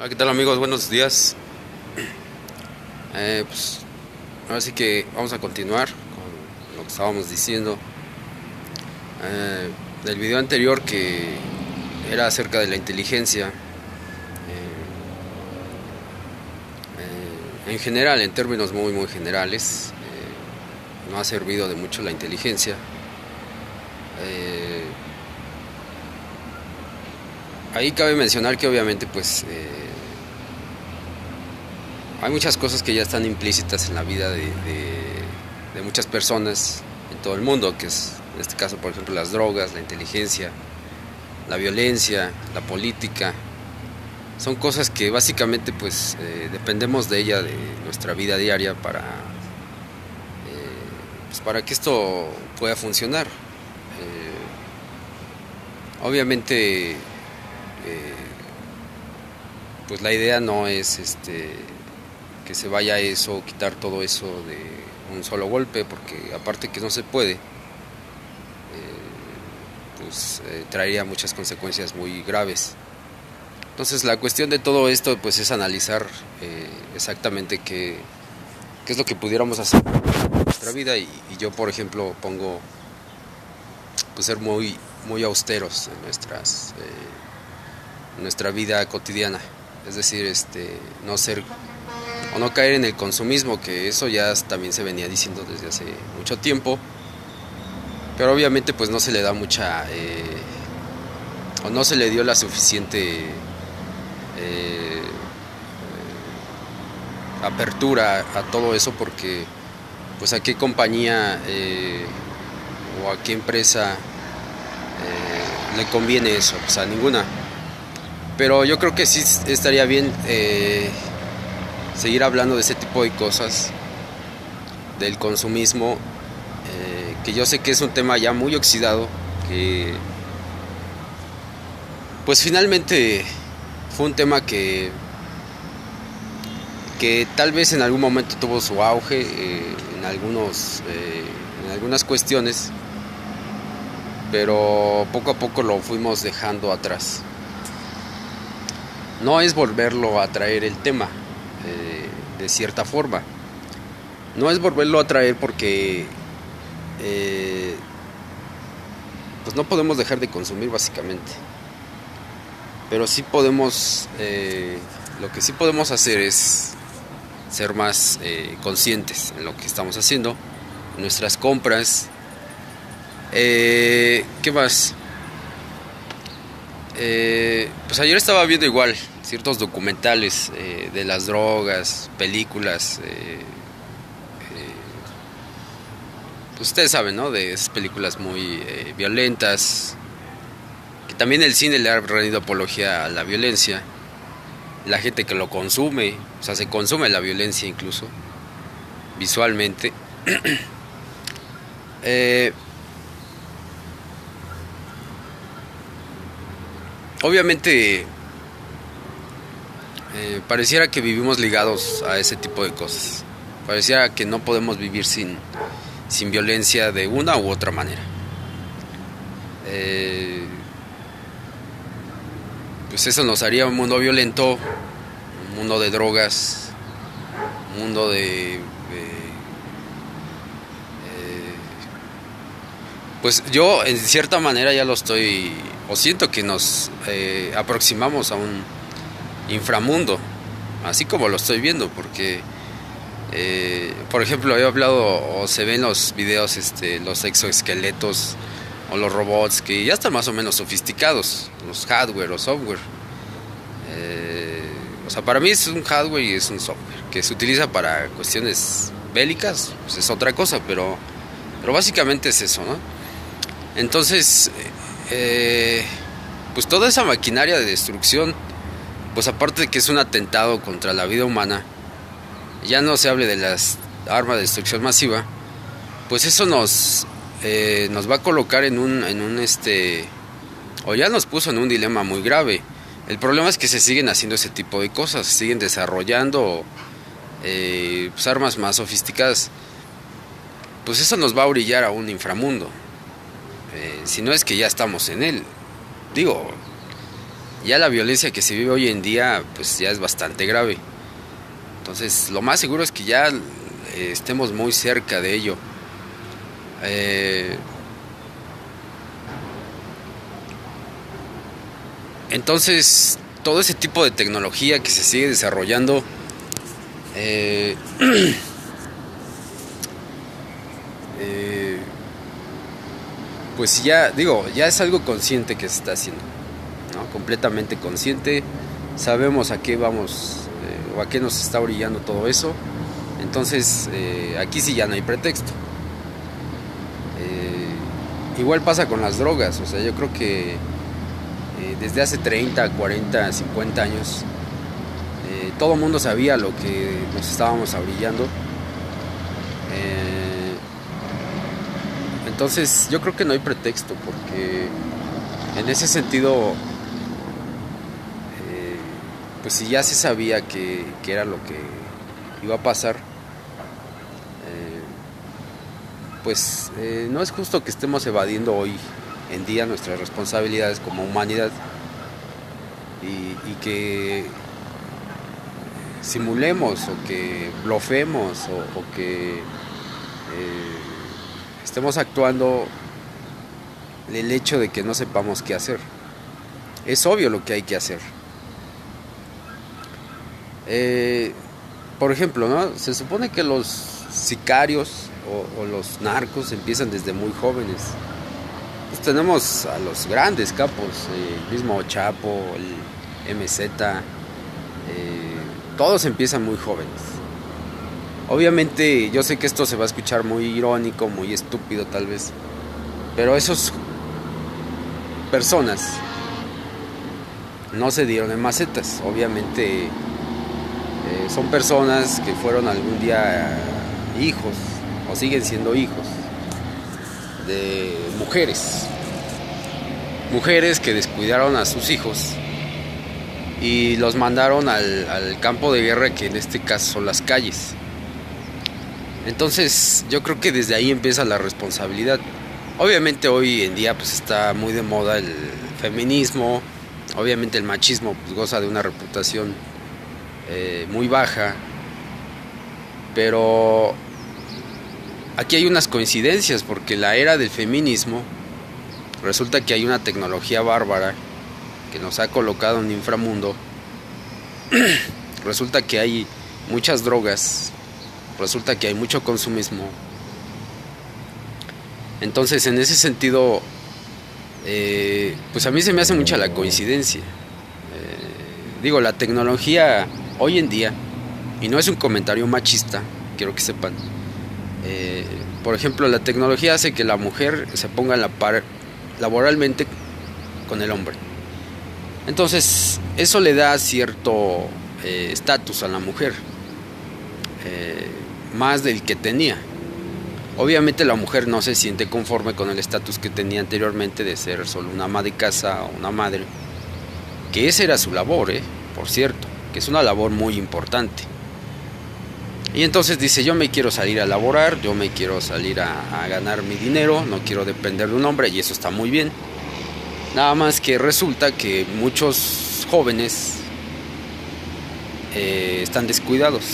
Hola, ¿qué tal amigos? Buenos días. Pues ahora sí que vamos a continuar con lo que estábamos diciendo. Del video anterior que era acerca de la inteligencia. En general, en términos muy generales, no ha servido de mucho la inteligencia. Eh, Ahí cabe mencionar que obviamente hay muchas cosas que ya están implícitas en la vida de muchas personas en todo el mundo, que es en este caso por ejemplo las drogas, la inteligencia, la violencia, la política. Son cosas que básicamente dependemos de ella, de nuestra vida diaria para que esto pueda funcionar. Obviamente pues la idea no es que se vaya eso, quitar todo eso de un solo golpe, porque aparte que no se puede, traería muchas consecuencias muy graves. Entonces la cuestión de todo esto pues es analizar exactamente qué es lo que pudiéramos hacer en nuestra vida y yo por ejemplo pongo pues ser muy austeros en nuestra vida cotidiana, es decir, no ser o no caer en el consumismo, que eso ya también se venía diciendo desde hace mucho tiempo, pero obviamente pues no se le da mucha o no se le dio la suficiente apertura a todo eso, porque pues a qué compañía o a qué empresa le conviene eso, pues a ninguna. Pero yo creo que sí estaría bien seguir hablando de ese tipo de cosas, del consumismo, que yo sé que es un tema ya muy oxidado, que pues finalmente fue un tema que tal vez en algún momento tuvo su auge en algunas cuestiones, pero poco a poco lo fuimos dejando atrás. No es volverlo a traer el tema, de cierta forma. No es volverlo a traer porque pues no podemos dejar de consumir básicamente. Pero sí podemos, lo que sí podemos hacer es ser más conscientes en lo que estamos haciendo, en nuestras compras. ¿Qué más? Pues ayer estaba viendo igual ciertos documentales de las drogas, películas, pues ustedes saben, ¿no? De esas películas muy violentas, que también el cine le ha rendido apología a la violencia. La gente que lo consume, o sea, se consume la violencia incluso, visualmente. Obviamente pareciera que vivimos ligados a ese tipo de cosas. Pareciera que no podemos vivir sin violencia de una u otra manera. Pues eso nos haría un mundo violento, un mundo de drogas, un mundo pues yo en cierta manera ya lo estoy, o siento que nos aproximamos a un inframundo, así como lo estoy viendo, porque por ejemplo he hablado o se ven los videos, los exoesqueletos o los robots que ya están más o menos sofisticados, los hardware o software. O sea, para mí es un hardware y es un software que se utiliza para cuestiones bélicas, pues es otra cosa, pero básicamente es eso, ¿no? Entonces, pues toda esa maquinaria de destrucción, pues aparte de que es un atentado contra la vida humana, ya no se hable de las armas de destrucción masiva, pues eso nos va a colocar en un o ya nos puso en un dilema muy grave. El problema es que se siguen haciendo ese tipo de cosas, se siguen desarrollando pues armas más sofisticadas. Pues eso nos va a orillar a un inframundo, si no es que ya estamos en él. Digo, ya la violencia que se vive hoy en día pues ya es bastante grave. Entonces lo más seguro es que ya estemos muy cerca de ello. Eh, entonces todo ese tipo de tecnología que se sigue desarrollando, eh, eh, pues ya digo, ya es algo consciente que se está haciendo, ¿no? Completamente consciente. Sabemos a qué vamos o a qué nos está orillando todo eso. Entonces aquí sí ya no hay pretexto. Igual pasa con las drogas, o sea, yo creo que desde hace 30, 40, 50 años todo el mundo sabía lo que nos estábamos orillando. Eh, entonces yo creo que no hay pretexto porque en ese sentido pues si ya se sabía que era lo que iba a pasar, pues no es justo que estemos evadiendo hoy en día nuestras responsabilidades como humanidad y que simulemos o que blofemos o que estemos actuando el hecho de que no sepamos qué hacer. Es obvio lo que hay que hacer. Eh, por ejemplo, ¿no? Se supone que los sicarios o los narcos empiezan desde muy jóvenes. Pues tenemos a los grandes capos, el mismo Chapo, el MZ, todos empiezan muy jóvenes. Obviamente yo sé que esto se va a escuchar muy irónico, muy estúpido tal vez, pero esas personas no se dieron en macetas. Obviamente son personas que fueron algún día hijos o siguen siendo hijos de mujeres que descuidaron a sus hijos y los mandaron al campo de guerra, que en este caso son las calles. Entonces yo creo que desde ahí empieza la responsabilidad. Obviamente hoy en día pues está muy de moda el feminismo, obviamente el machismo pues goza de una reputación muy baja, pero aquí hay unas coincidencias porque la era del feminismo resulta que hay una tecnología bárbara que nos ha colocado en un inframundo. Resulta que hay muchas drogas, resulta que hay mucho consumismo. Entonces en ese sentido pues a mí se me hace mucha la coincidencia. Digo, la tecnología hoy en día, y no es un comentario machista, quiero que sepan, por ejemplo, la tecnología hace que la mujer se ponga a la par laboralmente con el hombre. Entonces eso le da cierto estatus a la mujer, más del que tenía. Obviamente la mujer no se siente conforme con el estatus que tenía anteriormente de ser solo una ama de casa o una madre, que esa era su labor, por cierto, que es una labor muy importante. Y entonces dice, yo me quiero salir a laborar, yo me quiero salir a ganar mi dinero, no quiero depender de un hombre, y eso está muy bien. Nada más que resulta que muchos jóvenes están descuidados.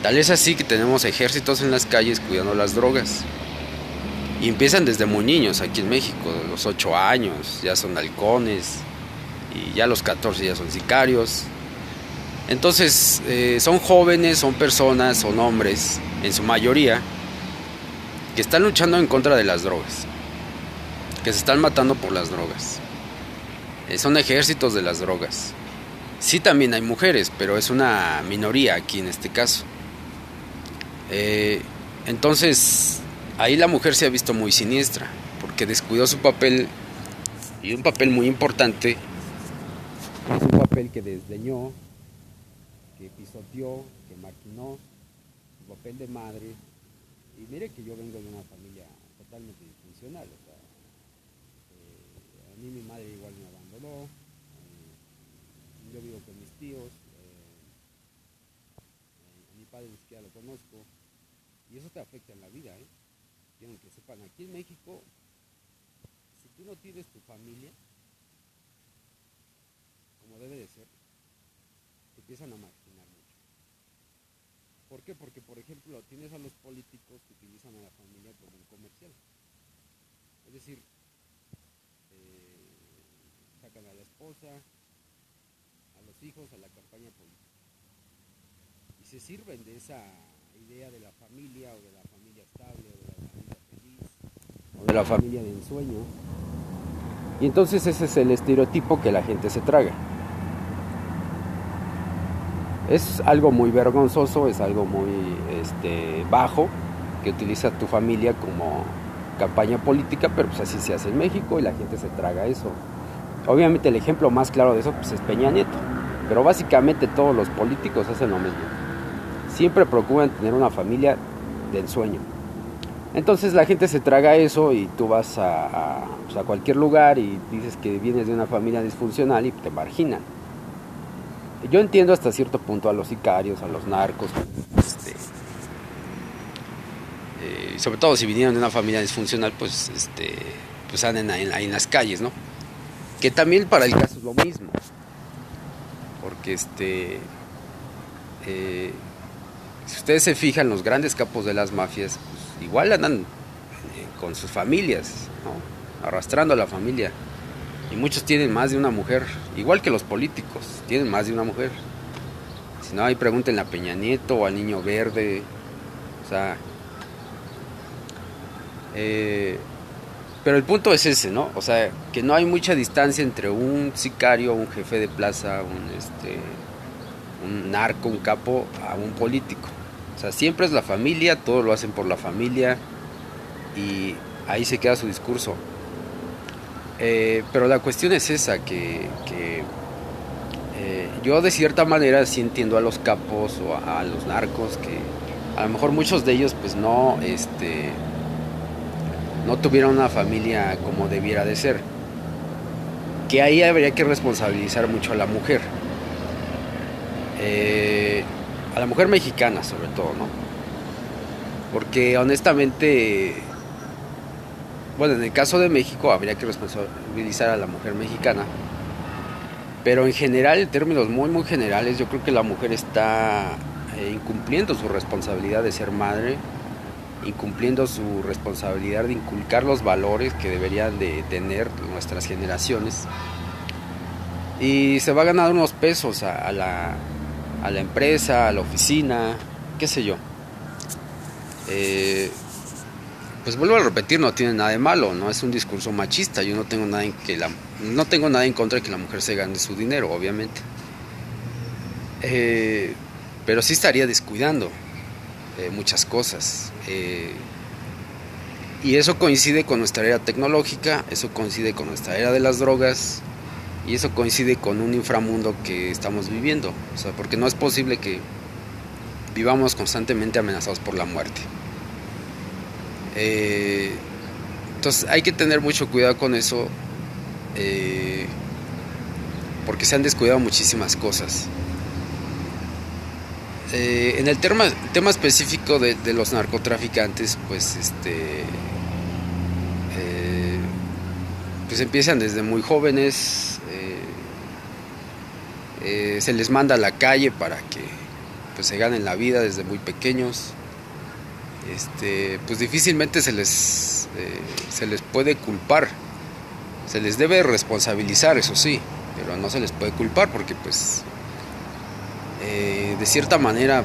Tal es así que tenemos ejércitos en las calles cuidando las drogas. Y empiezan desde muy niños aquí en México, de los 8 años, ya son halcones, y ya a los 14 ya son sicarios. Entonces son jóvenes, son personas, son hombres, en su mayoría, que están luchando en contra de las drogas, que se están matando por las drogas. Son ejércitos de las drogas. Sí, también hay mujeres, pero es una minoría aquí en este caso. Entonces, ahí la mujer se ha visto muy siniestra, porque descuidó su papel, y un papel muy importante, es un papel que desdeñó, que pisoteó, que maquinó, su papel de madre. Y mire que yo vengo de una familia totalmente disfuncional, o sea, a mí mi madre igual me abandonó, yo vivo con mis tíos, a mi padre ni siquiera lo conozco, y eso te afecta en la vida, Quiero que sepan, aquí en México, si tú no tienes tu familia, como debe de ser, empiezan a marginar mucho. ¿Por qué? Porque, por ejemplo, tienes a los políticos que utilizan a la familia como un comercial. Es decir, sacan a la esposa, a los hijos, a la campaña política. Y se sirven de esa idea de la familia, o de la familia estable, o de la familia feliz, o de la familia de ensueño. Y entonces ese es el estereotipo que la gente se traga. Es algo muy vergonzoso, es algo muy bajo, que utiliza tu familia como campaña política, pero pues así se hace en México y la gente se traga eso. Obviamente el ejemplo más claro de eso pues es Peña Nieto, pero básicamente todos los políticos hacen lo mismo. Siempre procuran tener una familia de ensueño. Entonces la gente se traga eso y tú vas a cualquier lugar y dices que vienes de una familia disfuncional y te marginan. Yo entiendo hasta cierto punto a los sicarios, a los narcos, sobre todo si vinieron de una familia disfuncional, pues andan ahí en las calles, ¿no? Que también para el caso es lo mismo, porque si ustedes se fijan, los grandes capos de las mafias, pues, igual andan con sus familias, ¿no? Arrastrando a la familia. Y muchos tienen más de una mujer, igual que los políticos, tienen más de una mujer. Si no, ahí pregúntenle a Peña Nieto o al Niño Verde. O sea, pero el punto es ese, ¿no? O sea, que no hay mucha distancia entre un sicario, un jefe de plaza, un narco, un capo, a un político. O sea, siempre es la familia, todo lo hacen por la familia y ahí se queda su discurso. Pero la cuestión es esa, que yo de cierta manera sí entiendo a los capos o a los narcos, que a lo mejor muchos de ellos pues no tuvieron una familia como debiera de ser, que ahí habría que responsabilizar mucho a la mujer, a la mujer mexicana sobre todo, ¿no? Porque honestamente, bueno, en el caso de México habría que responsabilizar a la mujer mexicana, pero en general, en términos muy muy generales, yo creo que la mujer está incumpliendo su responsabilidad de ser madre, incumpliendo su responsabilidad de inculcar los valores que deberían de tener nuestras generaciones, y se va a ganar unos pesos a la empresa, a la oficina, qué sé yo. Pues vuelvo a repetir, no tiene nada de malo, no es un discurso machista. Yo no tengo nada en contra de que la mujer se gane su dinero, obviamente, pero sí estaría descuidando muchas cosas, y eso coincide con nuestra era tecnológica, eso coincide con nuestra era de las drogas, y eso coincide con un inframundo que estamos viviendo. O sea, porque no es posible que vivamos constantemente amenazados por la muerte. Entonces hay que tener mucho cuidado con eso, porque se han descuidado muchísimas cosas. En el tema específico de los narcotraficantes, pues pues empiezan desde muy jóvenes, se les manda a la calle para que pues se ganen la vida desde muy pequeños. Pues difícilmente se les puede culpar, se les debe responsabilizar, eso sí, pero no se les puede culpar, porque pues de cierta manera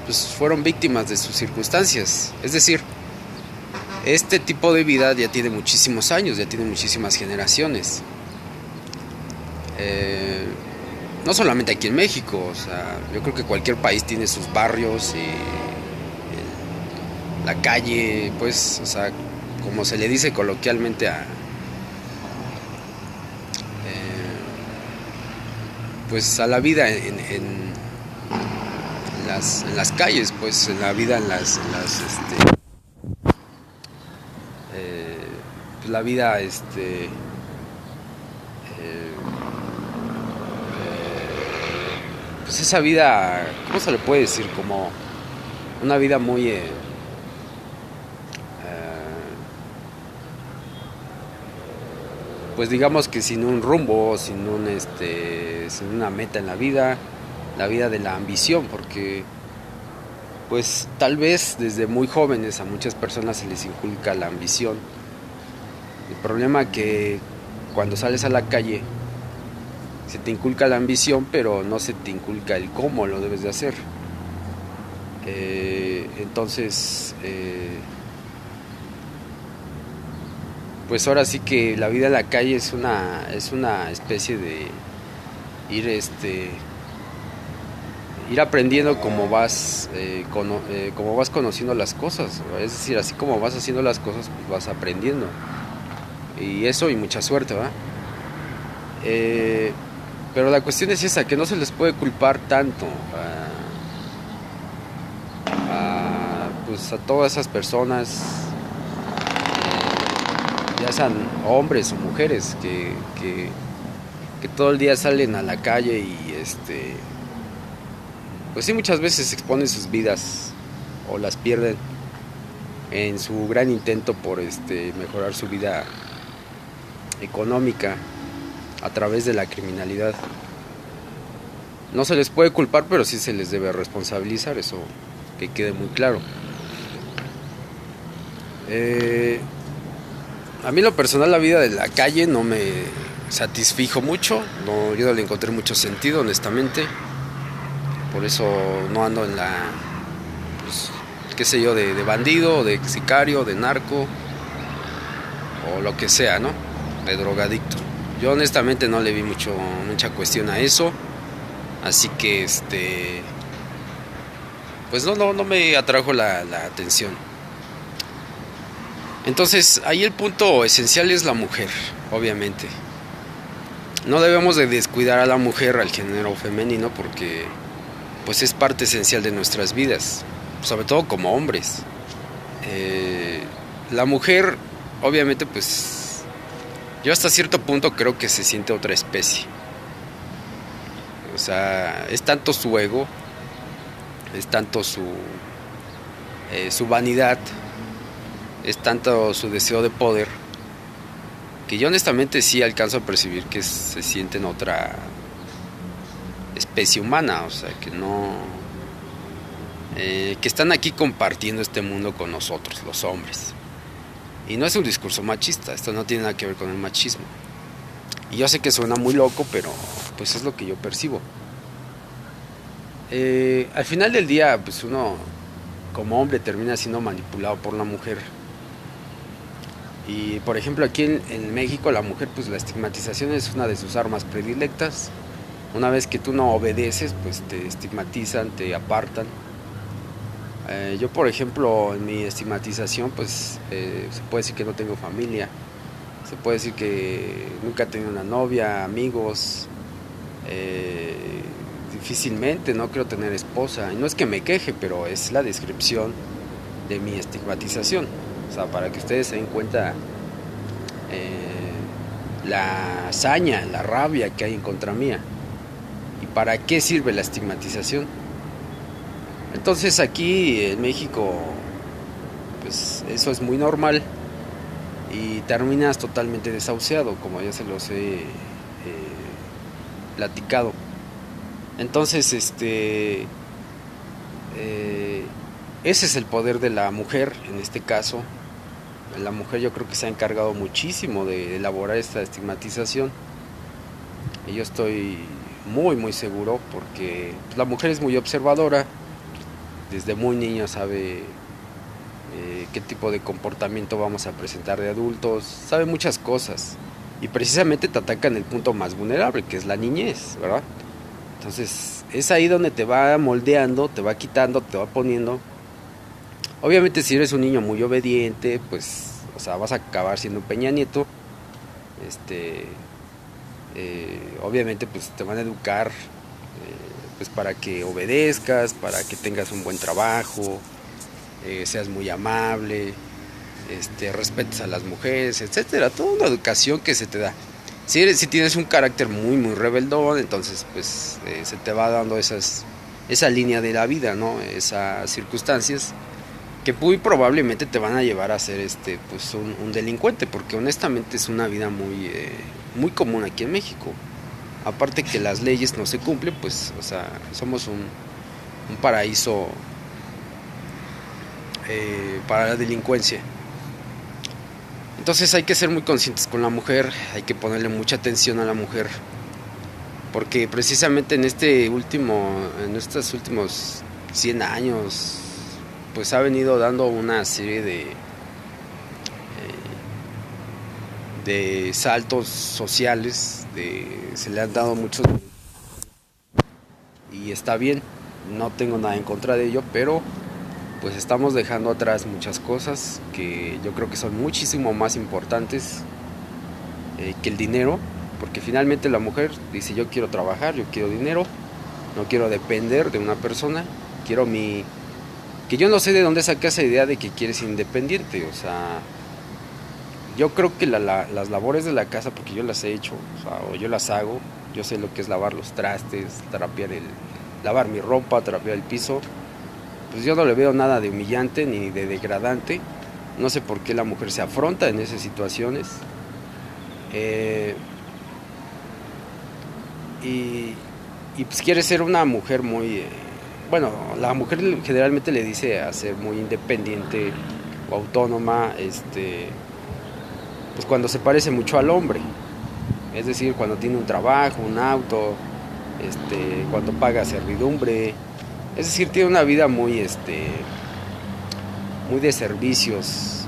pues fueron víctimas de sus circunstancias. Es decir, este tipo de vida ya tiene muchísimos años, ya tiene muchísimas generaciones, no solamente aquí en México. O sea, yo creo que cualquier país tiene sus barrios y la calle, pues, o sea, como se le dice coloquialmente pues a la vida en las calles, pues, en la vida en las pues la vida pues esa vida, ¿cómo se le puede decir? Como una vida muy pues digamos que sin un rumbo, sin una meta en la vida de la ambición, porque pues tal vez desde muy jóvenes a muchas personas se les inculca la ambición. El problema que cuando sales a la calle se te inculca la ambición, pero no se te inculca el cómo lo debes de hacer. Entonces, pues ahora sí que la vida en la calle es una especie de ir ir aprendiendo como vas conociendo las cosas. Es decir, así como vas haciendo las cosas, pues vas aprendiendo. Y eso y mucha suerte, ¿va? Pero la cuestión es esa, que no se les puede culpar tanto pues a todas esas personas, ya sean hombres o mujeres, que todo el día salen a la calle y pues sí, muchas veces exponen sus vidas o las pierden en su gran intento por mejorar su vida económica a través de la criminalidad. No se les puede culpar, pero sí se les debe responsabilizar, eso que quede muy claro. A mí, lo personal, la vida de la calle no me satisfijo mucho, yo no le encontré mucho sentido, honestamente. Por eso no ando en pues, qué sé yo, de bandido, de sicario, de narco, o lo que sea, ¿no? De drogadicto. Yo honestamente no le vi mucha cuestión a eso, así que pues no me atrajo la atención. Entonces, ahí el punto esencial es la mujer, obviamente. No debemos de descuidar a la mujer, al género femenino, porque pues es parte esencial de nuestras vidas, sobre todo como hombres. La mujer, obviamente, pues yo hasta cierto punto creo que se siente otra especie. O sea, es tanto su ego, es tanto su vanidad, es tanto su deseo de poder, que yo honestamente sí alcanzo a percibir que se sienten otra especie humana, o sea, que no que están aquí compartiendo este mundo con nosotros, los hombres. Y no es un discurso machista, esto no tiene nada que ver con el machismo. Y yo sé que suena muy loco, pero pues es lo que yo percibo. Al final del día, pues uno como hombre termina siendo manipulado por la mujer. Y por ejemplo aquí en México la mujer, pues la estigmatización es una de sus armas predilectas. Una vez que tú no obedeces, pues te estigmatizan, te apartan. Yo por ejemplo en mi estigmatización, pues se puede decir que no tengo familia, se puede decir que nunca he tenido una novia, amigos, difícilmente, no creo tener esposa. Y no es que me queje, pero es la descripción de mi estigmatización. O sea, para que ustedes se den cuenta la hazaña, la rabia que hay en contra mía. ¿Y para qué sirve la estigmatización? Entonces aquí en México, pues eso es muy normal y terminas totalmente desahuciado, como ya se los he platicado. Entonces, ese es el poder de la mujer en este caso. La mujer yo creo que se ha encargado muchísimo de elaborar esta estigmatización. Y yo estoy muy seguro porque la mujer es muy observadora. Desde muy niño sabe qué tipo de comportamiento vamos a presentar de adultos. Sabe muchas cosas. Y precisamente te ataca en el punto más vulnerable, que es la niñez, ¿verdad? Entonces es ahí donde te va moldeando, te va quitando, te va poniendo. Obviamente si eres un niño muy obediente, pues, o sea, vas a acabar siendo un Peña Nieto. Obviamente pues te van a educar pues para que obedezcas, para que tengas un buen trabajo, seas muy amable, respetes a las mujeres, etcétera. Toda una educación que se te da. Si tienes un carácter muy rebeldón, entonces pues se te va dando esa línea de la vida, ¿no? Esas circunstancias que muy probablemente te van a llevar a ser pues un delincuente, porque honestamente es una vida muy común aquí en México. Aparte que las leyes no se cumplen, pues, o sea, somos un paraíso para la delincuencia. Entonces hay que ser muy conscientes con la mujer, hay que ponerle mucha atención a la mujer, porque precisamente en estos últimos 100 años, pues ha venido dando una serie de saltos sociales, se le han dado muchos, y está bien, no tengo nada en contra de ello, pero pues estamos dejando atrás muchas cosas que yo creo que son muchísimo más importantes que el dinero, porque finalmente la mujer dice: yo quiero trabajar, yo quiero dinero, no quiero depender de una persona, quiero que yo no sé de dónde saca esa idea de que quieres independiente. O sea, yo creo que las labores de la casa, porque yo las he hecho, o yo las hago, yo sé lo que es lavar los trastes, lavar mi ropa, trapear el piso, pues yo no le veo nada de humillante ni de degradante. No sé por qué la mujer se afronta en esas situaciones. Y pues quiere ser una mujer bueno, la mujer generalmente le dice a ser muy independiente o autónoma, pues cuando se parece mucho al hombre, es decir, cuando tiene un trabajo, un auto, cuando paga servidumbre, es decir, tiene una vida muy de servicios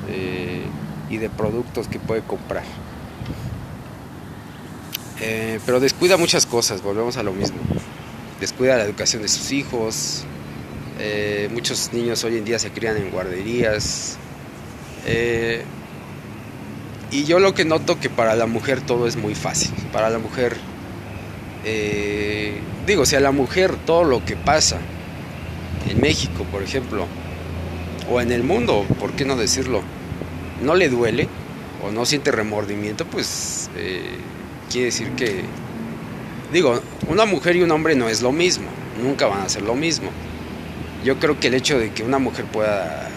y de productos que puede comprar. Pero descuida muchas cosas, volvemos a lo mismo. Descuida la educación de sus hijos. Muchos niños hoy en día se crían en guarderías. Y yo lo que noto que para la mujer todo es muy fácil. Para la mujer, si a la mujer todo lo que pasa en México, por ejemplo, o en el mundo, ¿por qué no decirlo?, no le duele o no siente remordimiento, pues quiere decir que, una mujer y un hombre no es lo mismo, nunca van a ser lo mismo. Yo creo que el hecho de que una mujer pueda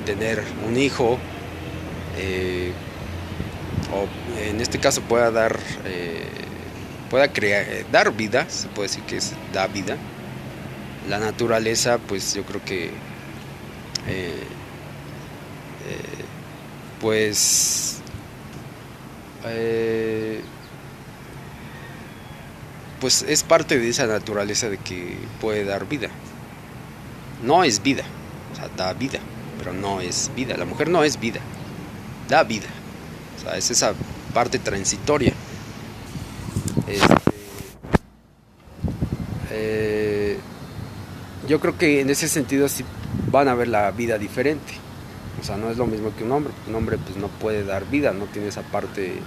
tener un hijo, o en este caso pueda dar vida, se puede decir que da vida, la naturaleza, pues yo creo que pues pues es parte de esa naturaleza de que puede dar vida. No es vida, o sea, da vida, pero no es vida. La mujer no es vida, da vida. O sea, es esa parte transitoria. Yo creo que en ese sentido sí van a ver la vida diferente. O sea, no es lo mismo que un hombre. Un hombre pues no puede dar vida, no tiene esa parte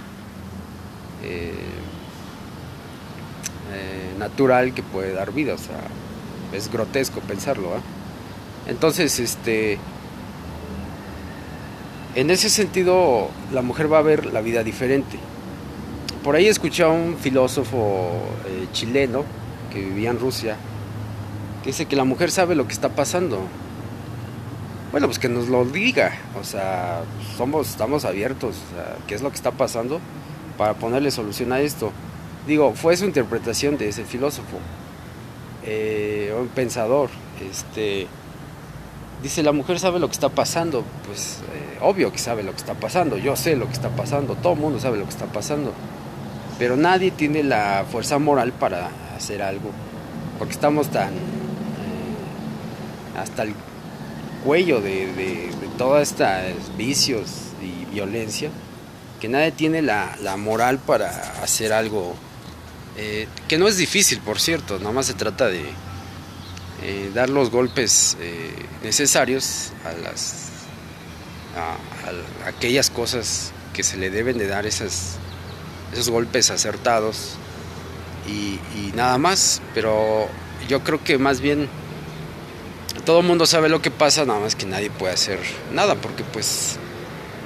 natural que puede dar vida. O sea, es grotesco pensarlo, ¿eh? Entonces, en ese sentido, la mujer va a ver la vida diferente. Por ahí escuché a un filósofo chileno que vivía en Rusia, que dice que la mujer sabe lo que está pasando. Bueno, pues que nos lo diga. O sea, estamos abiertos. O sea, ¿qué es lo que está pasando para ponerle solución a esto? Fue su interpretación de ese filósofo, un pensador. Dice: la mujer sabe lo que está pasando. Pues obvio que sabe lo que está pasando. Yo sé lo que está pasando. Todo el mundo sabe lo que está pasando. Pero nadie tiene la fuerza moral para hacer algo. Porque estamos tan hasta el cuello de todos estos vicios y violencia, que nadie tiene la moral para hacer algo, que no es difícil, por cierto. Nada más se trata de dar los golpes necesarios a aquellas cosas que se le deben de dar, esos golpes acertados, y nada más. Pero yo creo que más bien todo el mundo sabe lo que pasa, nada más que nadie puede hacer nada, porque pues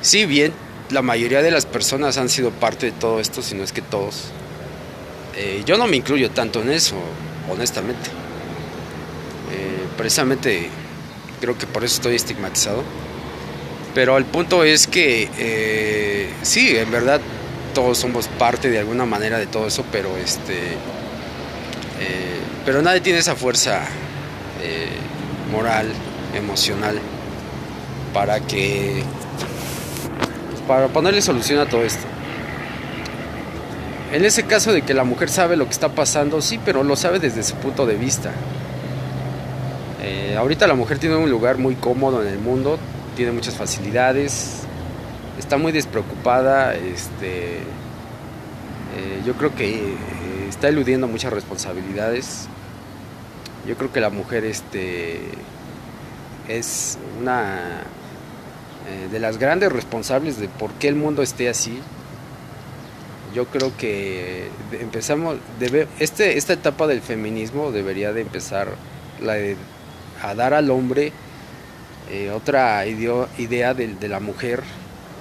si bien la mayoría de las personas han sido parte de todo esto, si no es que todos, yo no me incluyo tanto en eso, honestamente. Precisamente creo que por eso estoy estigmatizado. Pero el punto es que sí, en verdad todos somos parte de alguna manera de todo eso, pero nadie tiene esa fuerza moral, emocional para que para ponerle solución a todo esto. En ese caso de que la mujer sabe lo que está pasando, sí, pero lo sabe desde su punto de vista. Ahorita la mujer tiene un lugar muy cómodo en el mundo, tiene muchas facilidades, está muy despreocupada, yo creo que está eludiendo muchas responsabilidades. Yo creo que la mujer es una de las grandes responsables de por qué el mundo esté así. Yo creo que esta etapa del feminismo debería de empezar a dar al hombre otra idea de la mujer,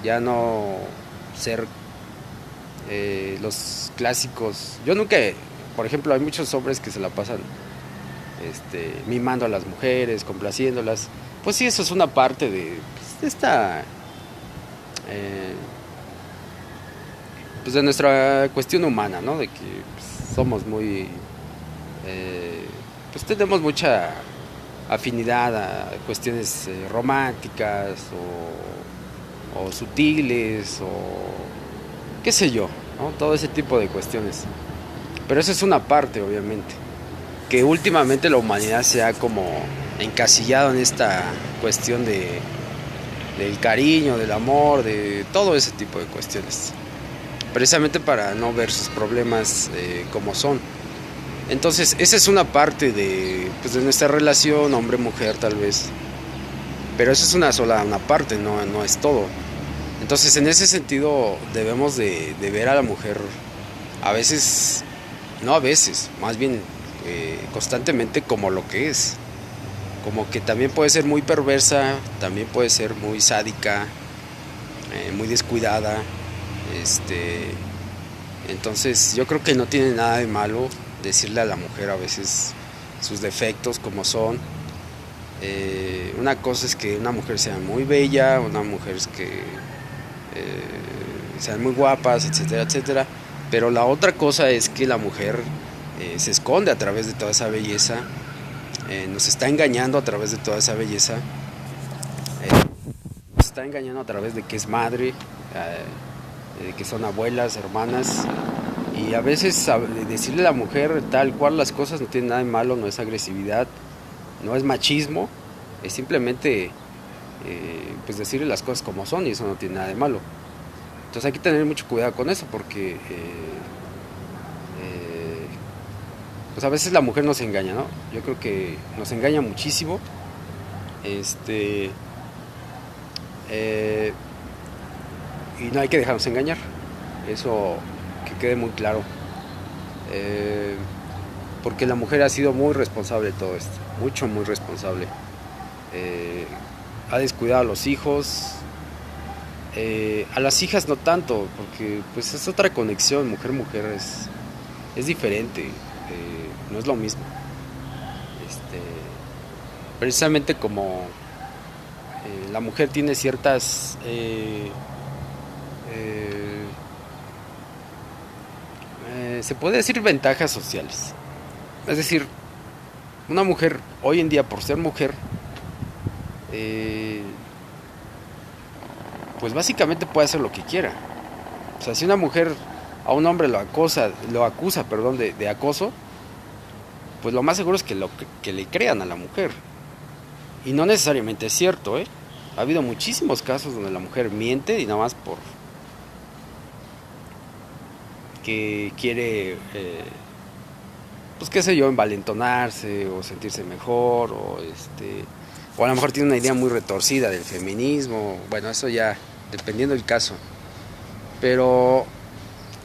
ya no ser los clásicos. Yo nunca, por ejemplo, hay muchos hombres que se la pasan mimando a las mujeres, complaciéndolas. Pues sí, eso es una parte de esta pues de nuestra cuestión humana, ¿no? De que pues, somos muy pues tenemos mucha afinidad a cuestiones románticas o sutiles o qué sé yo, ¿no? Todo ese tipo de cuestiones. Pero eso es una parte, obviamente, que últimamente la humanidad se ha como encasillado en esta cuestión del cariño, del amor, de todo ese tipo de cuestiones, precisamente para no ver sus problemas como son. Entonces esa es una parte pues de nuestra relación hombre-mujer tal vez, pero eso es una parte, no es todo. Entonces en ese sentido debemos de ver a la mujer a veces, no a veces, más bien constantemente como lo que es. Como que también puede ser muy perversa, también puede ser muy sádica, muy descuidada. Entonces yo creo que no tiene nada de malo decirle a la mujer a veces sus defectos como son. Una cosa es que una mujer sea muy bella, una mujer es que sean muy guapas, etcétera, etcétera. Pero la otra cosa es que la mujer se esconde a través de toda esa belleza, nos está engañando a través de toda esa belleza, nos está engañando a través de que es madre, de que son abuelas, hermanas. Y a veces decirle a la mujer tal cual las cosas no tiene nada de malo, no es agresividad, no es machismo, es simplemente pues decirle las cosas como son, y eso no tiene nada de malo. Entonces hay que tener mucho cuidado con eso, porque pues a veces la mujer nos engaña, ¿no? Yo creo que nos engaña muchísimo. Y no hay que dejarnos engañar, eso que quede muy claro, porque la mujer ha sido muy responsable de todo esto, muy responsable. Ha descuidado a los hijos, a las hijas no tanto, porque pues es otra conexión, mujer es diferente, no es lo mismo. Precisamente como la mujer tiene ciertas se puede decir ventajas sociales. Es decir, una mujer hoy en día, por ser mujer, pues básicamente puede hacer lo que quiera. O sea, si una mujer a un hombre lo acusa, de acoso, pues lo más seguro es que le crean a la mujer. Y no necesariamente es cierto, ¿eh? Ha habido muchísimos casos donde la mujer miente y nada más por que quiere, pues qué sé yo, envalentonarse o sentirse mejor, o a lo mejor tiene una idea muy retorcida del feminismo. Bueno, eso ya dependiendo del caso. Pero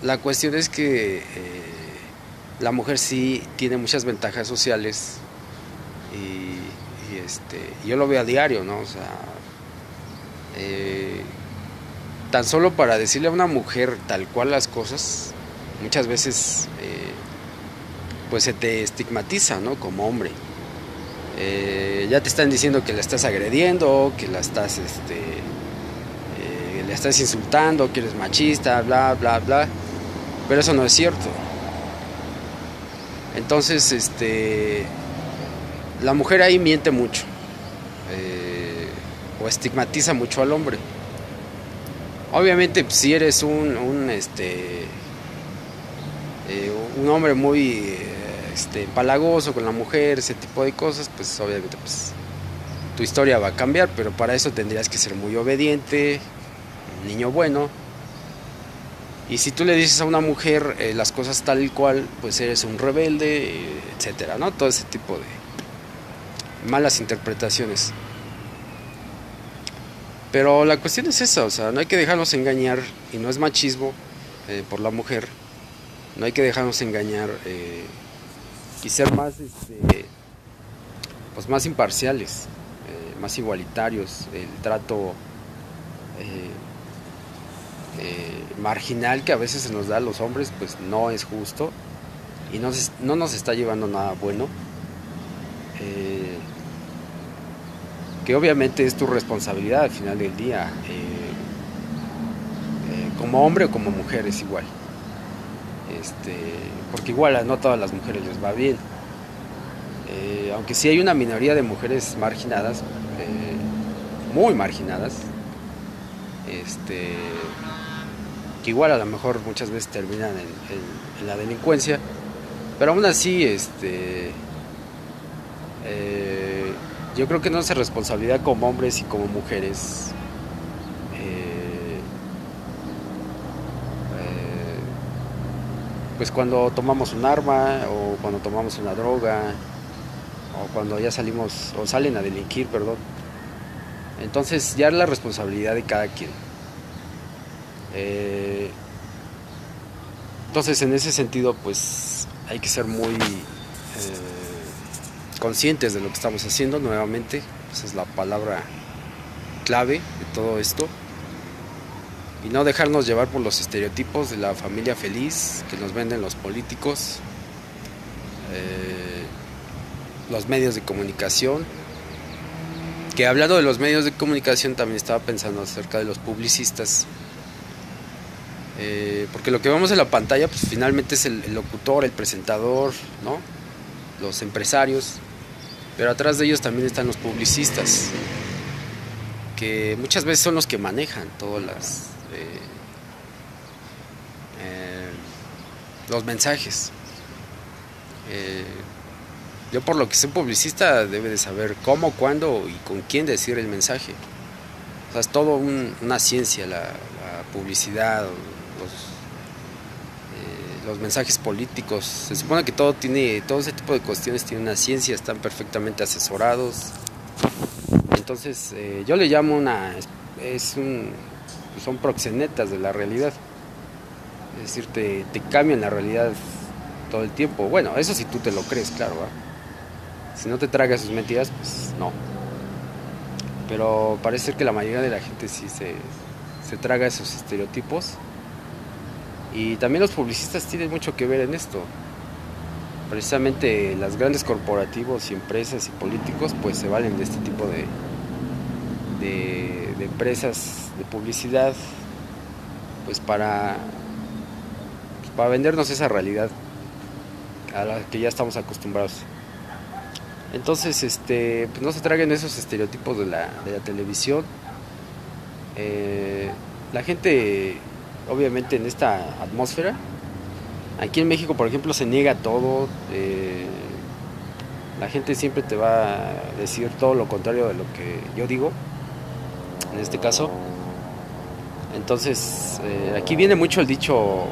la cuestión es que la mujer sí tiene muchas ventajas sociales y yo lo veo a diario, ¿no? O sea, tan solo para decirle a una mujer tal cual las cosas, muchas veces pues se te estigmatiza, ¿no? Como hombre. Ya te están diciendo que la estás agrediendo, que le estás insultando, que eres machista, bla, bla, bla. Pero eso no es cierto. Entonces, la mujer ahí miente mucho, o estigmatiza mucho al hombre. Obviamente, pues, si eres un hombre muy empalagoso con la mujer, ese tipo de cosas, pues obviamente pues, tu historia va a cambiar, pero para eso tendrías que ser muy obediente, un niño bueno. Y si tú le dices a una mujer las cosas tal y cual, pues eres un rebelde, etcétera, ¿no? Todo ese tipo de malas interpretaciones. Pero la cuestión es esa, o sea, no hay que dejarnos engañar, y no es machismo por la mujer, no hay que dejarnos engañar y ser más, pues más imparciales, más igualitarios. El trato marginal que a veces se nos da a los hombres, pues no es justo y no nos está llevando a nada bueno. Que obviamente es tu responsabilidad al final del día, como hombre o como mujer es igual, porque igual no a todas las mujeres les va bien, aunque sí hay una minoría de mujeres marginadas, muy marginadas, que igual a lo mejor muchas veces terminan en la delincuencia, pero aún así yo creo que no es responsabilidad como hombres y como mujeres pues cuando tomamos un arma o cuando tomamos una droga o cuando ya salimos o salen a delinquir, perdón. Entonces ya es la responsabilidad de cada quien. Entonces en ese sentido pues hay que ser muy conscientes de lo que estamos haciendo nuevamente. Esa es la palabra clave de todo esto. Y no dejarnos llevar por los estereotipos de la familia feliz que nos venden los políticos, los medios de comunicación. Que hablando de los medios de comunicación también estaba pensando acerca de los publicistas, porque lo que vemos en la pantalla pues finalmente es el locutor, el presentador, ¿no? Los empresarios, pero atrás de ellos también están los publicistas, que muchas veces son los que manejan todas los mensajes. Yo por lo que soy publicista debe de saber cómo, cuándo y con quién decir el mensaje. O sea, es todo una ciencia la publicidad, los mensajes políticos. Se supone que todo ese tipo de cuestiones tiene una ciencia, están perfectamente asesorados. Entonces yo le llamo son proxenetas de la realidad. Es decir, te cambian la realidad todo el tiempo. Bueno, eso si tú te lo crees, claro, ¿verdad? Si no te tragas sus mentiras, pues no. Pero parece ser que la mayoría de la gente sí se traga esos estereotipos. Y también los publicistas tienen mucho que ver en esto. Precisamente las grandes corporativos y empresas y políticos pues se valen de este tipo de empresas de publicidad pues para vendernos esa realidad a la que ya estamos acostumbrados. Entonces pues no se traguen esos estereotipos de la televisión. La gente obviamente en esta atmósfera aquí en México por ejemplo se niega todo, la gente siempre te va a decir todo lo contrario de lo que yo digo en este caso. Entonces aquí viene mucho el dicho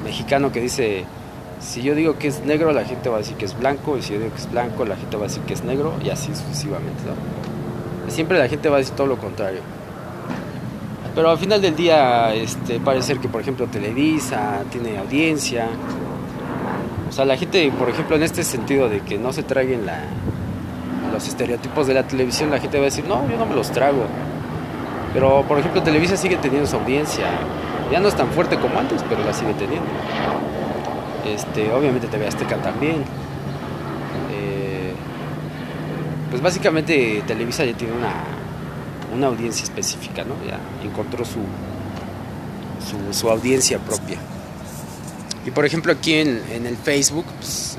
mexicano que dice: si yo digo que es negro, la gente va a decir que es blanco, y si yo digo que es blanco, la gente va a decir que es negro, y así sucesivamente, ¿no? Siempre la gente va a decir todo lo contrario. Pero al final del día parece ser que por ejemplo Televisa tiene audiencia. O sea, la gente, por ejemplo, en este sentido de que no se traguen los estereotipos de la televisión, la gente va a decir: no, yo no me los trago. Pero por ejemplo Televisa sigue teniendo su audiencia. Ya no es tan fuerte como antes, pero la sigue teniendo. Obviamente TV Azteca también. pues básicamente Televisa ya tiene una audiencia específica, ¿no? Ya encontró su audiencia propia. Y por ejemplo aquí en el Facebook, pues,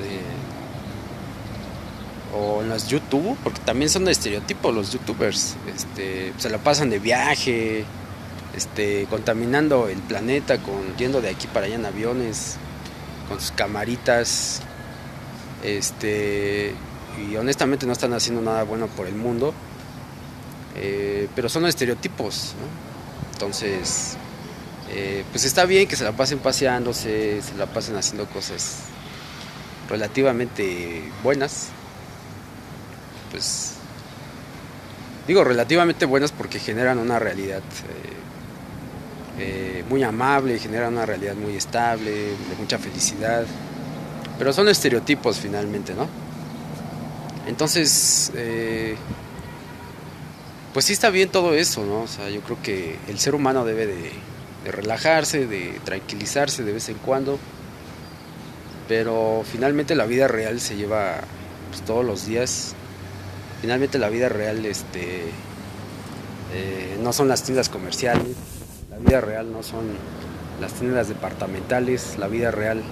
o en los YouTube, porque también son de estereotipos los YouTubers, se la pasan de viaje, contaminando el planeta, yendo de aquí para allá en aviones, con sus camaritas, y honestamente no están haciendo nada bueno por el mundo, pero son estereotipos, ¿no? Entonces, pues está bien que se la pasen paseándose, se la pasen haciendo cosas relativamente buenas, pues digo relativamente buenas porque generan una realidad muy amable, generan una realidad muy estable, de mucha felicidad, pero son estereotipos finalmente, ¿no? Entonces, pues sí está bien todo eso, ¿no? O sea, yo creo que el ser humano debe de relajarse, de tranquilizarse de vez en cuando, pero finalmente la vida real se lleva, pues, todos los días. Finalmente la vida real no son las tiendas comerciales, la vida real no son las tiendas departamentales, la vida real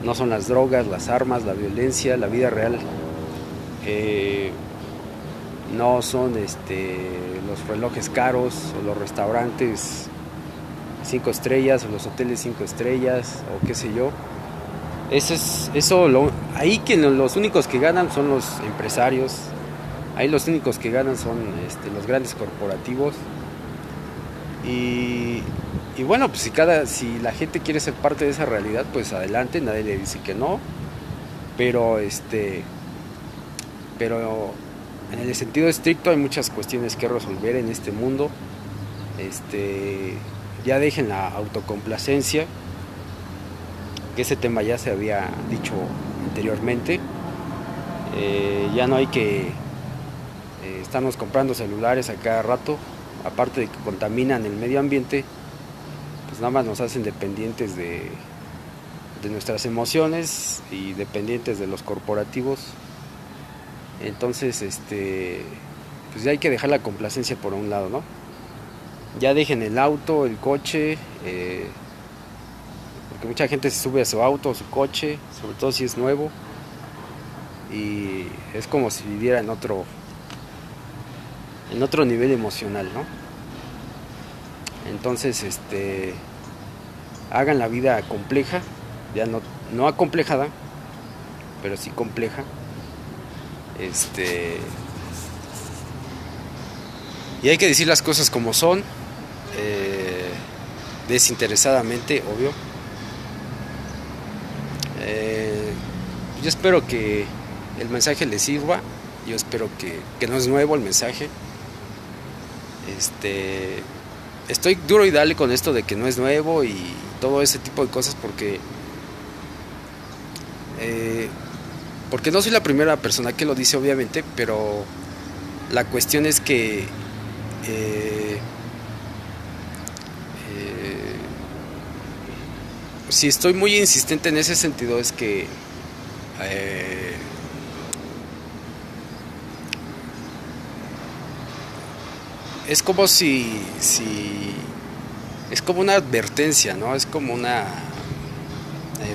no son las drogas, las armas, la violencia, la vida real no son los relojes caros o los restaurantes 5 estrellas o los hoteles 5 estrellas o qué sé yo. Ahí que los únicos que ganan son los empresarios, ahí los únicos que ganan son los grandes corporativos. Y bueno, pues si la gente quiere ser parte de esa realidad, pues adelante, nadie le dice que no, pero en el sentido estricto hay muchas cuestiones que resolver en este mundo. Ya dejen la autocomplacencia, que ese tema ya se había dicho anteriormente. Ya no hay que estarnos comprando celulares a cada rato, aparte de que contaminan el medio ambiente, pues nada más nos hacen dependientes de nuestras emociones y dependientes de los corporativos. Entonces, pues ya hay que dejar la complacencia por un lado, ¿no? Ya dejen el auto, el coche, porque mucha gente se sube a su auto o su coche, sobre todo si es nuevo, y es como si viviera en otro nivel emocional, ¿no? Entonces, hagan la vida compleja, ya no acomplejada, pero sí compleja. Y hay que decir las cosas como son, desinteresadamente, obvio. Yo espero que el mensaje les sirva, yo espero que no es nuevo el mensaje. Estoy duro y dale con esto de que no es nuevo y todo ese tipo de cosas porque no soy la primera persona que lo dice, obviamente, pero la cuestión es que si estoy muy insistente en ese sentido es que es como si es como una advertencia, ¿no? Es como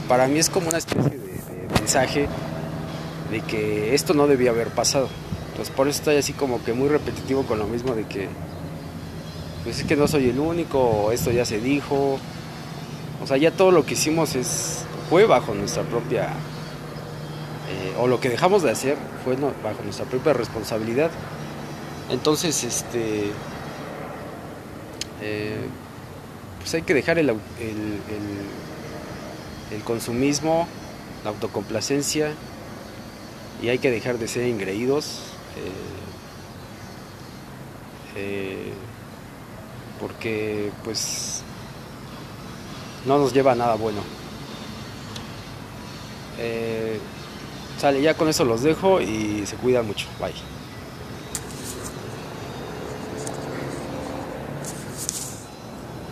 para mí es como una especie de mensaje de que esto no debía haber pasado. Entonces por eso estoy así como que muy repetitivo con lo mismo de que pues es que no soy el único, esto ya se dijo. O sea, ya todo lo que hicimos fue bajo nuestra propia o lo que dejamos de hacer fue bajo nuestra propia responsabilidad. Entonces, pues hay que dejar el consumismo, la autocomplacencia, y hay que dejar de ser engreídos, porque pues no nos lleva a nada bueno. Sale, ya con eso los dejo y se cuidan mucho. Bye.